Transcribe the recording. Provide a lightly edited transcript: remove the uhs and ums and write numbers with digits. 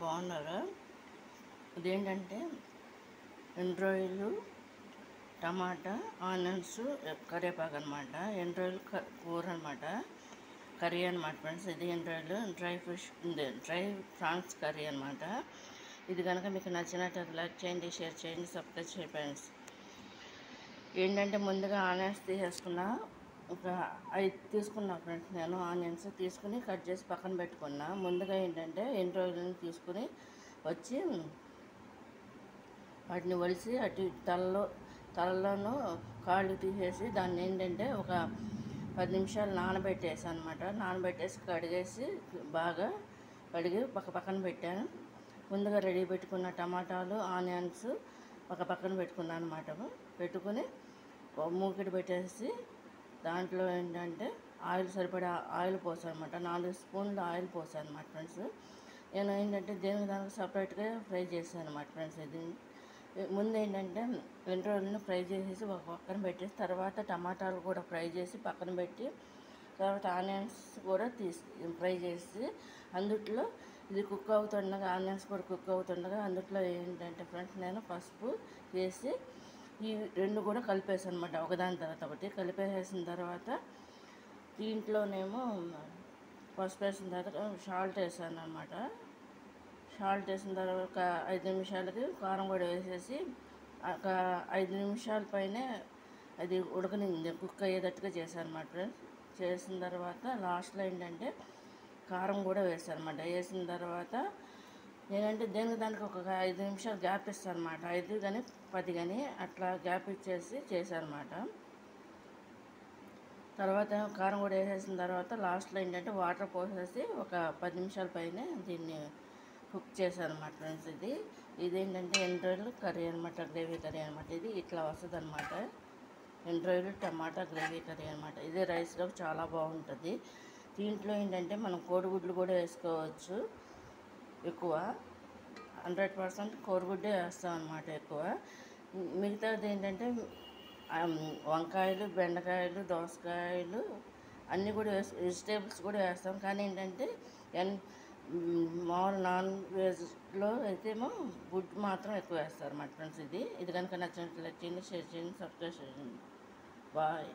బాగున్నారా? ఇదేంటంటే ఎండ్రాయిలు, టమాటా, ఆనియన్స్, కరివేపాకు అనమాట. ఎండ్రాయిలు కూర అనమాట, కర్రీ అనమాట ఫ్రెండ్స్. ఇది ఎండ్రాయిలు డ్రై ప్రాన్స్ కర్రీ అనమాట. ఇది కనుక మీకు నచ్చినట్టు లైక్ చేయండి, షేర్ చేయండి, సబ్స్క్రైబ్ చేయండి ఫ్రెండ్స్. ఏంటంటే ముందుగా ఆనియన్స్ తీసేసుకున్నా, ఒక 5 తీసుకున్నా ఫ్రెండ్స్. నేను ఆనియన్స్ తీసుకుని కట్ చేసి పక్కన పెట్టుకున్నా. ముందుగా ఏంటంటే ఎండ్రాయిలను తీసుకుని వచ్చి వాటిని వలిసి అటు తలలోనూ కాళ్ళు తీసేసి దాన్ని ఏంటంటే ఒక 10 నిమిషాలు నానబెట్టేసి అనమాట. నానబెట్టేసి కడిగేసి బాగా కడిగి పక్కన పెట్టాను. ముందుగా రెడీ పెట్టుకున్న టమాటాలు, ఆనియన్స్ ఒక పక్కన పెట్టుకున్నాను అనమాట. పెట్టుకుని మూకిడి పెట్టేసి దాంట్లో ఏంటంటే సరిపడా ఆయిల్ పోసాను అనమాట. 4 స్పూన్లు ఆయిల్ పోసాను అనమాట ఫ్రెండ్స్. నేను ఏంటంటే దానికి సపరేట్గా ఫ్రై చేశాను అనమాట ఫ్రెండ్స్. ఇది ముందు ఏంటంటే ఎండ్రాయిల్ని ఫ్రై చేసేసి ఒక పక్కన పెట్టేసి, తర్వాత టమాటాలు కూడా ఫ్రై చేసి పక్కన పెట్టి, తర్వాత ఆనియన్స్ కూడా ఫ్రై చేసి అందుట్లో ఇది కుక్ అవుతుండగా, ఆనియన్స్ కూడా కుక్ అవుతుండగా అందుట్లో ఏంటంటే ఫ్రెండ్స్ నేను పసుపు వేసి ఈ 2 కూడా కలిపేసాను అనమాట. ఒకదాని తర్వాత ఒకటి కలిపేసిన తర్వాత దీంట్లోనేమో పసుపు వేసిన తర్వాత సాల్ట్ వేసాను అనమాట. సాల్ట్ వేసిన తర్వాత ఒక 5 నిమిషాలకి కారం కూడా వేసేసి ఒక 5 నిమిషాల పైనే అది ఉడకనింది, కుక్ అయ్యేటట్టుగా చేశాను అనమాట ఫ్రెండ్స్. చేసిన తర్వాత లాస్ట్లో ఏంటంటే కారం కూడా వేసాను అనమాట. వేసిన తర్వాత నేనంటే దానికి ఒక 5 నిమిషాలు గ్యాప్ ఇస్తాను అనమాట. 5 కానీ 10 కానీ అట్లా గ్యాప్ ఇచ్చేసి చేశాను అనమాట. తర్వాత కారం కూడా వేసేసిన తర్వాత లాస్ట్లో ఏంటంటే వాటర్ పోసేసి ఒక 10 నిమిషాల పైన దీన్ని కుక్ చేశాను అనమాట ఫ్రెండ్స్. ఇదేంటంటే ఎండ్రాయిల్ కర్రీ అనమాట, గ్రేవీ కర్రీ అనమాట. ఇది ఇట్లా వస్తుంది అనమాట. ఎండ్రాయిల్ టమాటా గ్రేవీ కర్రీ అనమాట. ఇది రైస్లో చాలా బాగుంటుంది. దీంట్లో ఏంటంటే మనం కోడిగుడ్లు కూడా వేసుకోవచ్చు. ఎక్కువ 100% కోడిగుడ్డే వేస్తాం అనమాట ఎక్కువ. మిగతాది ఏంటంటే వంకాయలు, బెండకాయలు, దోసకాయలు అన్నీ కూడా వెజిటేబుల్స్ కూడా వేస్తాం. కానీ ఏంటంటే మామూలు నాన్ వెజ్లో అయితేమో గుడ్డు మాత్రం ఎక్కువ వేస్తారు అన్నమాట ఫ్రెండ్స్. ఇది కనుక నచ్చినట్లయితే షేర్ చేయండి, సబ్స్క్రైబ్ చేయండి. బాయ్.